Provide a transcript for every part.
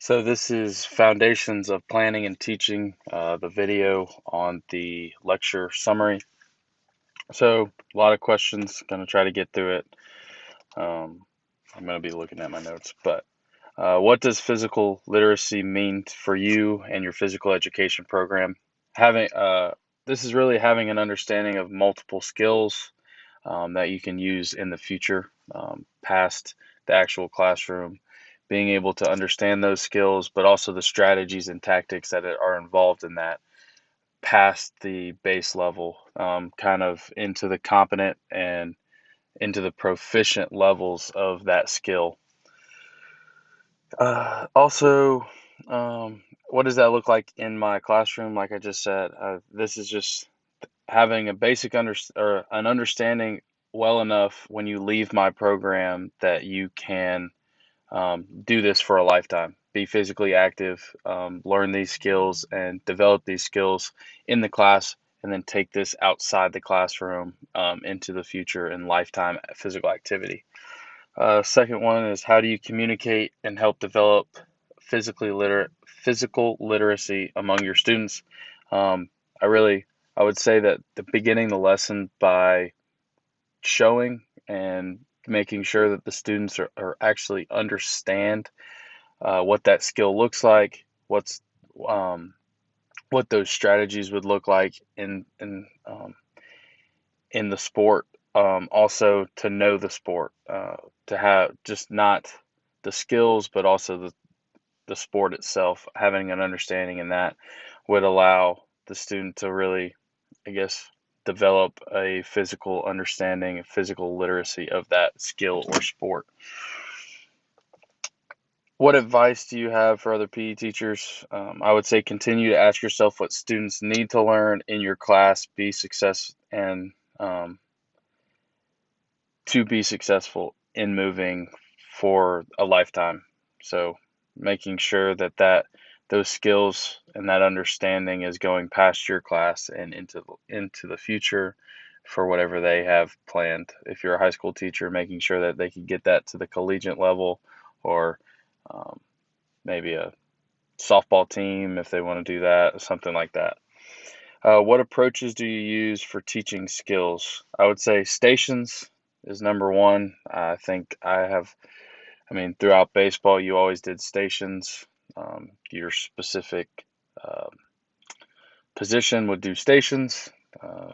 So this is Foundations of Planning and Teaching, the video on the lecture summary. So a lot of questions, going to try to get through it. I'm going to be looking at my notes, but what does physical literacy mean for you and your physical education program? Having This is really having an understanding of multiple skills that you can use in the future, past the actual classroom, being able to understand those skills, but also the strategies and tactics that are involved in that past the base level, kind of into the competent and into the proficient levels of that skill. Also, what does that look like in my classroom? Like I just said, this is just having a basic or an understanding well enough when you leave my program that you can do this for a lifetime. Be physically active, learn these skills, and develop these skills in the class, and then take this outside the classroom into the future and lifetime physical activity. Second one is, how do you communicate and help develop physical literacy among your students? Um, I really I would say that the beginning the lesson by showing and making sure that the students are actually understand what that skill looks like, um, what those strategies would look like in the sport. Also to know the sport, to have just not the skills, but also the sport itself. Having an understanding in that would allow the student to really, I guess, develop a physical understanding, a physical literacy of that skill or sport. What advice do you have for other PE teachers? I would say continue to ask yourself what students need to learn in your class, be success and to be successful in moving for a lifetime. So making sure that those skills and that understanding is going past your class and into the future for whatever they have planned. If you're a high school teacher, making sure that they can get that to the collegiate level, or um, maybe a softball team if they want to do that, something like that. What approaches do you use for teaching skills? I would say stations is number one. I mean, throughout baseball, you always did stations. Your specific um position would do stations, uh,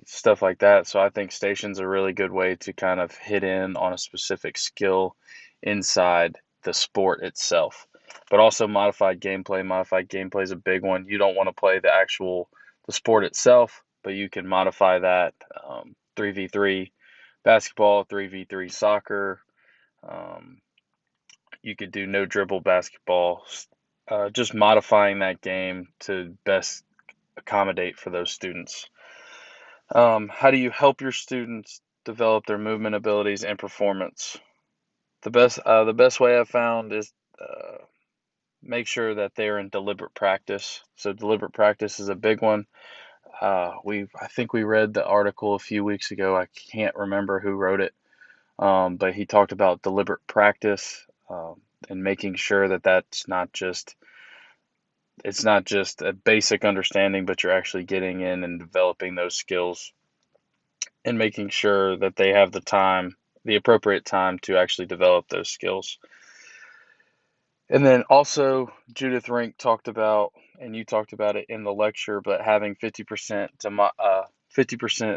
stuff like that. So I think stations are a really good way to kind of hit in on a specific skill inside the sport itself. But also modified gameplay. Modified gameplay is a big one. You don't want to play the sport itself, but you can modify that, 3v3 basketball, 3v3 soccer. Um, you could do no dribble basketball. Just modifying that game to best accommodate for those students. How do you help your students develop their movement abilities and performance? The best way I've found is make sure that they're in deliberate practice. So deliberate practice is a big one. I think we read the article a few weeks ago. I can't remember who wrote it, but he talked about deliberate practice, and making sure that it's not just a basic understanding, but you're actually getting in and developing those skills and making sure that they have the appropriate time to actually develop those skills. And then also, Judith Rink talked about, and you talked about it in the lecture, but having 50%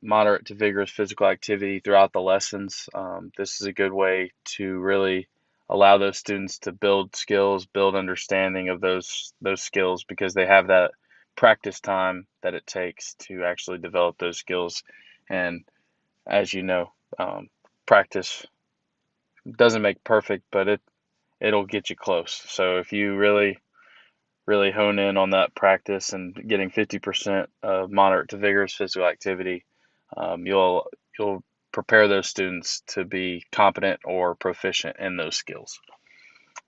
moderate to vigorous physical activity throughout the lessons. This is a good way to really allow those students to build skills, build understanding of those skills, because they have that practice time that it takes to actually develop those skills. And as you know, practice doesn't make perfect, but it'll get you close. So if you really hone in on that practice and getting 50% of moderate to vigorous physical activity, you'll prepare those students to be competent or proficient in those skills.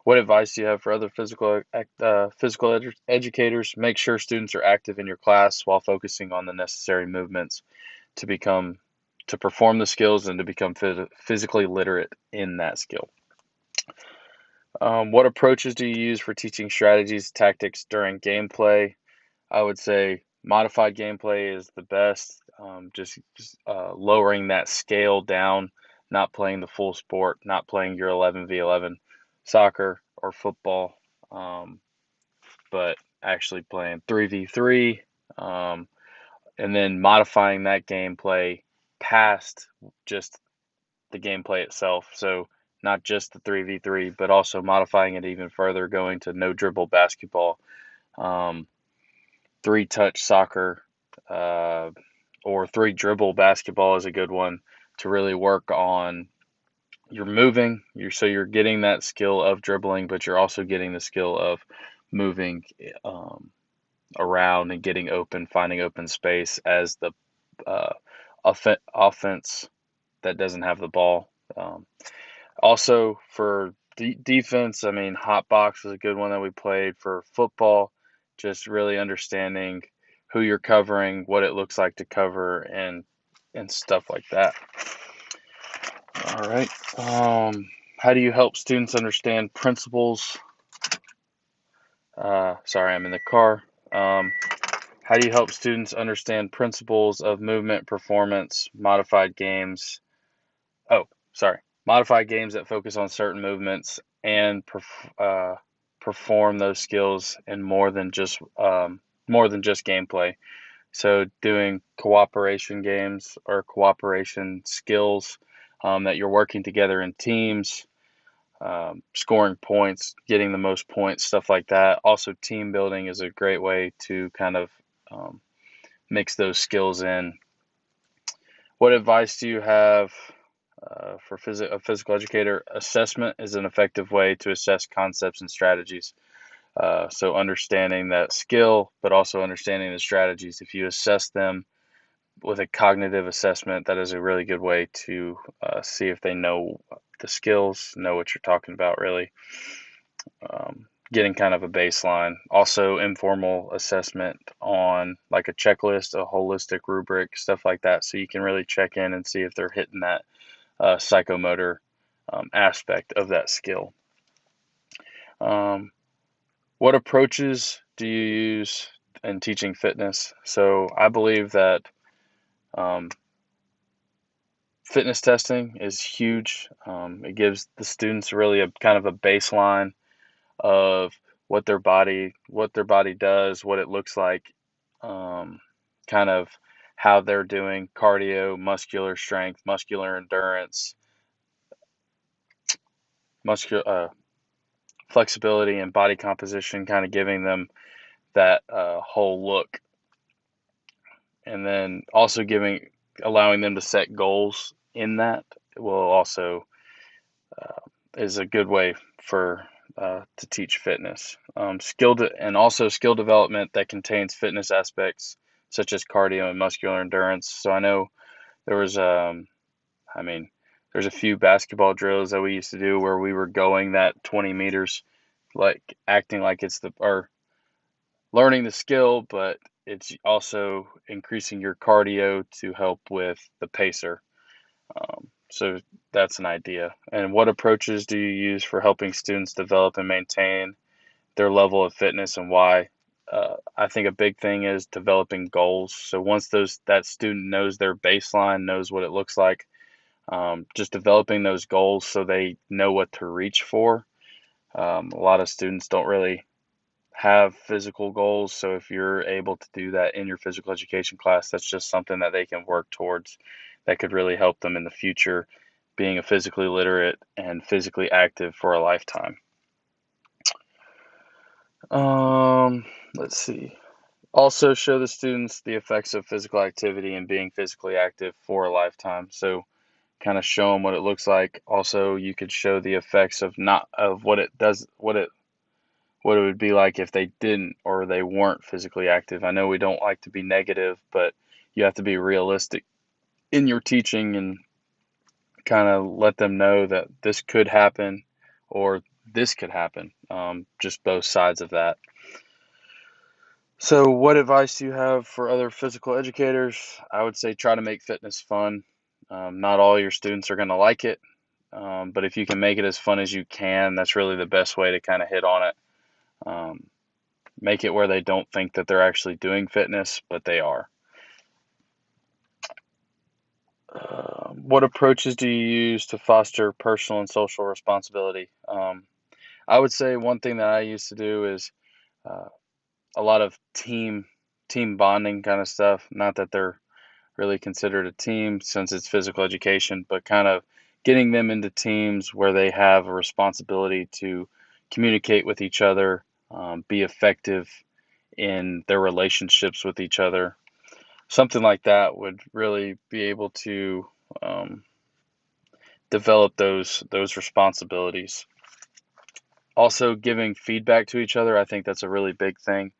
What advice do you have for other physical educators? Make sure students are active in your class while focusing on the necessary movements to become to perform the skills and to become physically literate in that skill. What approaches do you use for teaching strategies, tactics during gameplay? I would say modified gameplay is the best. Just lowering that scale down, not playing the full sport, not playing your 11v11 soccer or football, um, but actually playing 3v3, um, and then modifying that gameplay past just the gameplay itself. So not just the 3v3, but also modifying it even further, going to no dribble basketball, um, three touch soccer, uh, or three dribble basketball is a good one to really work on your moving. You're getting that skill of dribbling, but you're also getting the skill of moving um, around and getting open, finding open space as the uh, offense that doesn't have the ball. Also for defense, I mean, hot box was a good one that we played for football. Just really understanding who you're covering, what it looks like to cover, and stuff like that. All right. How do you help students understand principles? Sorry, I'm in the car. How do you help students understand principles of movement, performance, modified games? Oh, sorry. Modified games that focus on certain movements and perform those skills in more than just gameplay. So doing cooperation games or cooperation skills, that you're working together in teams, scoring points, getting the most points, stuff like that. Also, team building is a great way to kind of um, mix those skills in. What advice do you have for a physical educator? Assessment is an effective way to assess concepts and strategies. So understanding that skill, but also understanding the strategies. If you assess them with a cognitive assessment, that is a really good way to see if they know the skills, know what you're talking about, really. Getting kind of a baseline. Also, informal assessment on like a checklist, a holistic rubric, stuff like that. So you can really check in and see if they're hitting that psychomotor aspect of that skill. What approaches do you use in teaching fitness? So I believe that um, fitness testing is huge. It gives the students really a kind of a baseline of what their body does, what it looks like, um, kind of how they're doing cardio, muscular strength, muscular endurance, muscular flexibility, and body composition, kind of giving them that whole look, and then also allowing them to set goals in that will also uh, is a good way for to teach fitness. And also skill development that contains fitness aspects such as cardio and muscular endurance. So I know there was, I mean, there's a few basketball drills that we used to do where we were going that 20 meters, like acting like it's or learning the skill, but it's also increasing your cardio to help with the pacer. So that's an idea. And what approaches do you use for helping students develop and maintain their level of fitness, and why? I think a big thing is developing goals. So once that student knows their baseline, knows what it looks like, just developing those goals so they know what to reach for. A lot of students don't really have physical goals, so if you're able to do that in your physical education class, that's just something that they can work towards that could really help them in the future being a physically literate and physically active for a lifetime. Let's see. Also show the students the effects of physical activity and being physically active for a lifetime. So kind of show them what it looks like. Also, you could show the effects of not of what it does, what it would be like if they didn't or they weren't physically active. I know we don't like to be negative, but you have to be realistic in your teaching and kind of let them know that this could happen or this could happen. Just both sides of that. So, what advice do you have for other physical educators? I would say try to make fitness fun. Not all your students are going to like it. but if you can make it as fun as you can, that's really the best way to kind of hit on it. Make it where they don't think that they're actually doing fitness, but they are. What approaches do you use to foster personal and social responsibility? I would say one thing that I used to do is uh, a lot of team bonding kind of stuff. Not that they're really considered a team since it's physical education, but kind of getting them into teams where they have a responsibility to communicate with each other, be effective in their relationships with each other. Something like that would really be able to um, develop those responsibilities. Also, giving feedback to each other, I think that's a really big thing.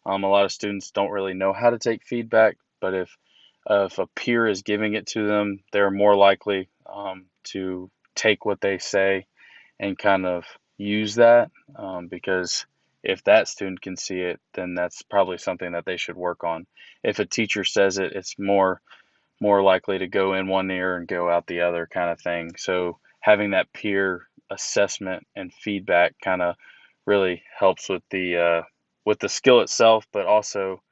A lot of students don't really know how to take feedback, but if a peer is giving it to them, they're more likely to take what they say and kind of use that, because if that student can see it, then that's probably something that they should work on. If a teacher says it, it's more likely to go in one ear and go out the other kind of thing. So having that peer assessment and feedback kind of really helps with the skill itself, but also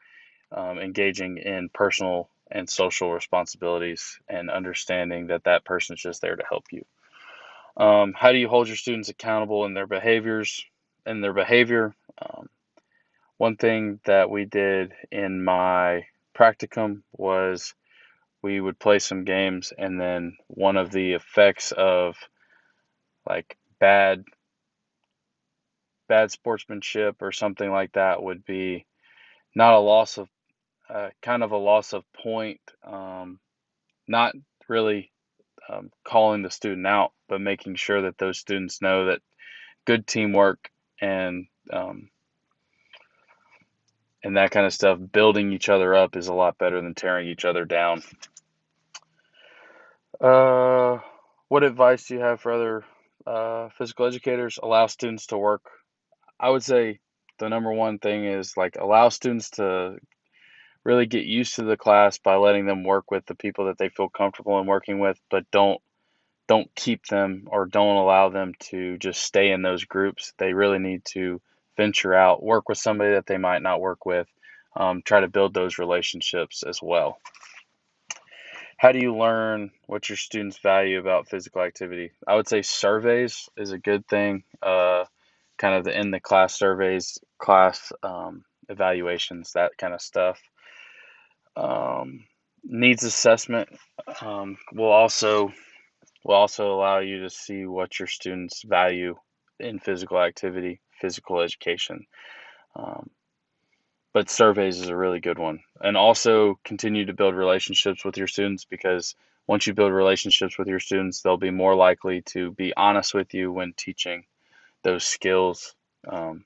engaging in personal and social responsibilities and understanding that that person is just there to help you. How do you hold your students accountable in their behaviors in their behavior? One thing that we did in my practicum was we would play some games, and then one of the effects of like bad sportsmanship or something like that would be not a loss of kind of a loss of point, not really calling the student out, but making sure that those students know that good teamwork and um, and that kind of stuff, building each other up is a lot better than tearing each other down. Uh, what advice do you have for other physical educators? Allow students to work. I would say the number one thing is like allow students to really get used to the class by letting them work with the people that they feel comfortable in working with, but don't keep them or don't allow them to just stay in those groups. They really need to venture out, work with somebody that they might not work with, try to build those relationships as well. How do you learn what your students value about physical activity? I would say surveys is a good thing. Kind of the in the class surveys, class evaluations, that kind of stuff. Needs assessment will also allow you to see what your students value in physical activity, physical education. Um, but surveys is a really good one. And also continue to build relationships with your students, because once you build relationships with your students, they'll be more likely to be honest with you when teaching those skills. Um,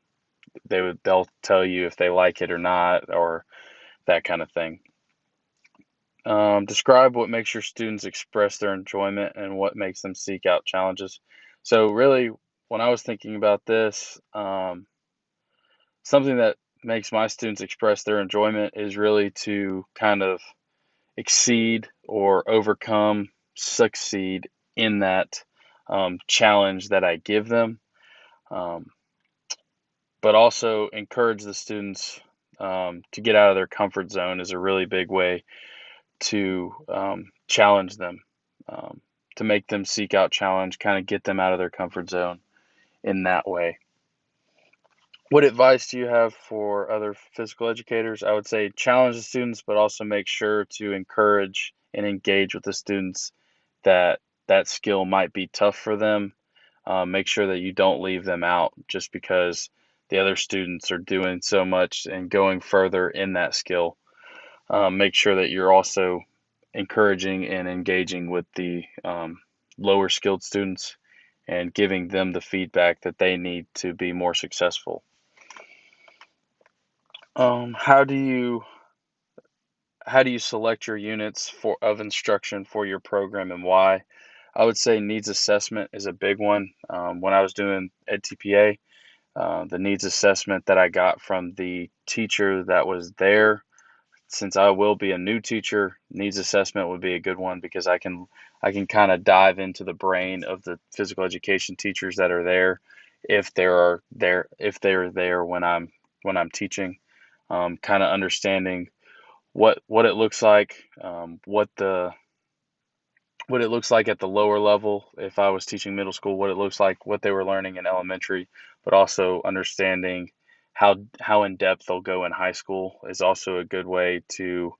they'll tell you if they like it or not, or that kind of thing. Describe what makes your students express their enjoyment and what makes them seek out challenges. So really, when I was thinking about this, something that makes my students express their enjoyment is really to kind of exceed or overcome, succeed in that challenge that I give them, um, but also encourage the students to get out of their comfort zone is a really big way to challenge them, um, to make them seek out challenge, kind of get them out of their comfort zone in that way. What advice do you have for other physical educators? I would say challenge the students, but also make sure to encourage and engage with the students that that skill might be tough for them. Make sure that you don't leave them out just because the other students are doing so much and going further in that skill. Make sure that you're also encouraging and engaging with the lower skilled students and giving them the feedback that they need to be more successful. How do you select your units for of instruction for your program and why? I would say needs assessment is a big one. When I was doing EdTPA, the needs assessment that I got from the teacher that was there since I will be a new teacher, needs assessment would be a good one because I can kind of dive into the brain of the physical education teachers that are there, if they're there when I'm teaching, kind of understanding what it looks like, what it looks like at the lower level if I was teaching middle school, what it looks like, what they were learning in elementary, but also understanding how in depth they'll go in high school is also a good way to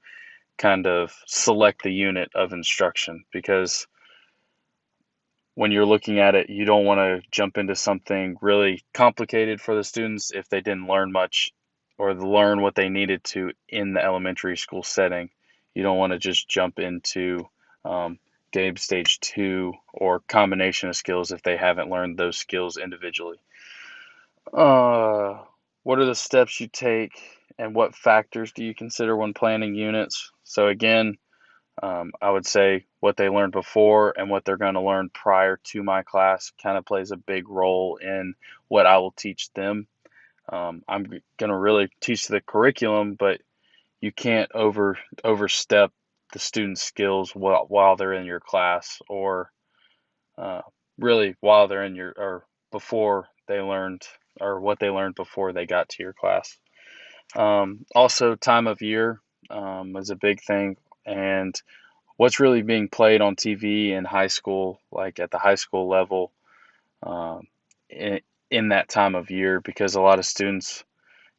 kind of select the unit of instruction, because when you're looking at it, you don't want to jump into something really complicated for the students if they didn't learn much or learn what they needed to in the elementary school setting. You don't want to just jump into um, Gabe stage 2 or combination of skills if they haven't learned those skills individually. What are the steps you take and what factors do you consider when planning units? So again, I would say what they learned before and what they're going to learn prior to my class kind of plays a big role in what I will teach them. I'm going to really teach the curriculum, but you can't overstep the students' skills while they're in your class, or uh, really while they're in your or before they learned or what they learned before they got to your class. Also, time of year is a big thing, and what's really being played on TV in high school, like at the high school level, um, in, in that time of year, because a lot of students,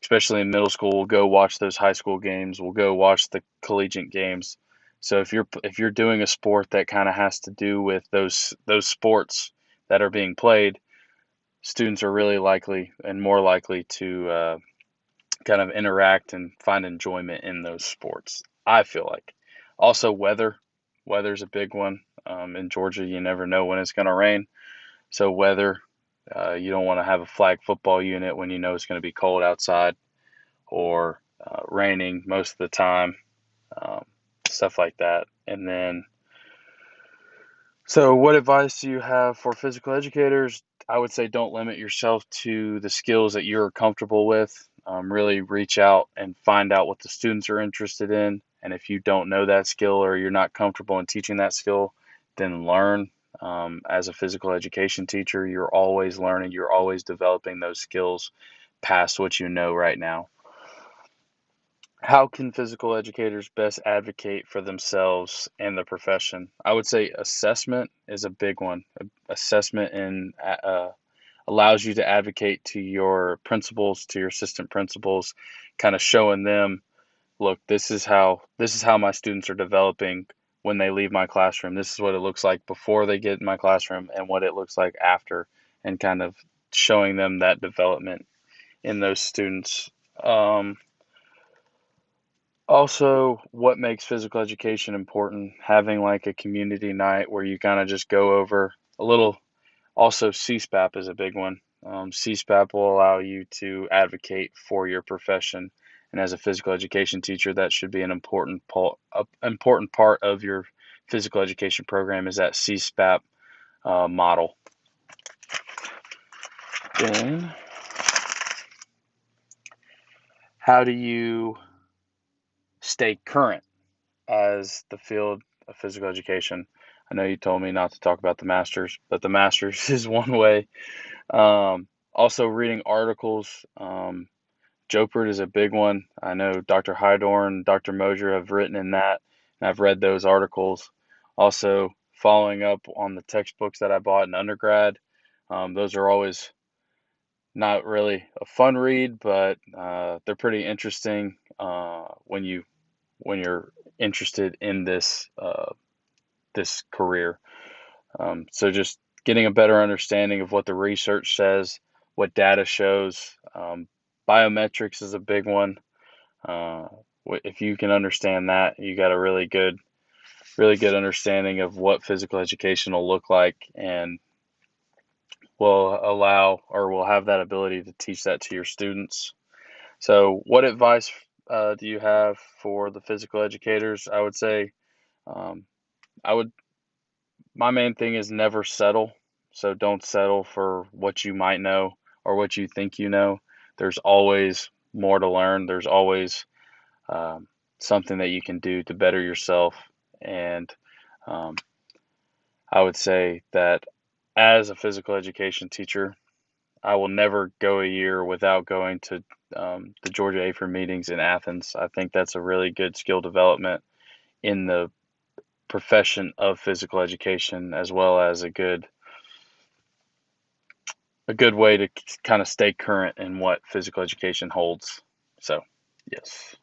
especially in middle school, will go watch those high school games, will go watch the collegiate games. So if you're doing a sport that kind of has to do with those sports that are being played, students are really likely and more likely to kind of interact and find enjoyment in those sports, I feel like. Also, weather's a big one. In Georgia, you never know when it's going to rain. So weather, you don't want to have a flag football unit when you know it's going to be cold outside or raining most of the time, um, stuff like that. And then, so what advice do you have for physical educators? I would say don't limit yourself to the skills that you're comfortable with. Really reach out and find out what the students are interested in. And if you don't know that skill or you're not comfortable in teaching that skill, then learn. As a physical education teacher, you're always learning, you're always developing those skills past what you know right now. How can physical educators best advocate for themselves and the profession? I would say assessment is a big one. Assessment allows you to advocate to your principals, to your assistant principals, kind of showing them, look, this is how my students are developing when they leave my classroom. This is what it looks like before they get in my classroom and what it looks like after, and kind of showing them that development in those students. Also, what makes physical education important? Having like a community night where you kind of just go over a little. Also, CSPAP is a big one. CSPAP will allow you to advocate for your profession, and as a physical education teacher, that should be an important part of your physical education program is that CSPAP model. Then, how do you stay current as the field of physical education? I know you told me not to talk about the masters, but the masters is one way. Also, reading articles. Jopert is a big one. I know Dr. Hydorn, Dr. Mosier have written in that, and I've read those articles. Also, following up on the textbooks that I bought in undergrad. Those are always not really a fun read, but they're pretty interesting when you're interested in this career. So just getting a better understanding of what the research says, what data shows. Biometrics is a big one. Uh, if you can understand that, you got a really good understanding of what physical education will look like, and will allow or will have that ability to teach that to your students. So, what advice do you have for the physical educators? I would say, um, I would my main thing is never settle. So don't settle for what you might know or what you think you know. There's always more to learn. There's always um, something that you can do to better yourself. And um, I would say that as a physical education teacher, I will never go a year without going to the Georgia AFER meetings in Athens. I think that's a really good skill development in the profession of physical education, as well as a good way to kind of stay current in what physical education holds. So, yes.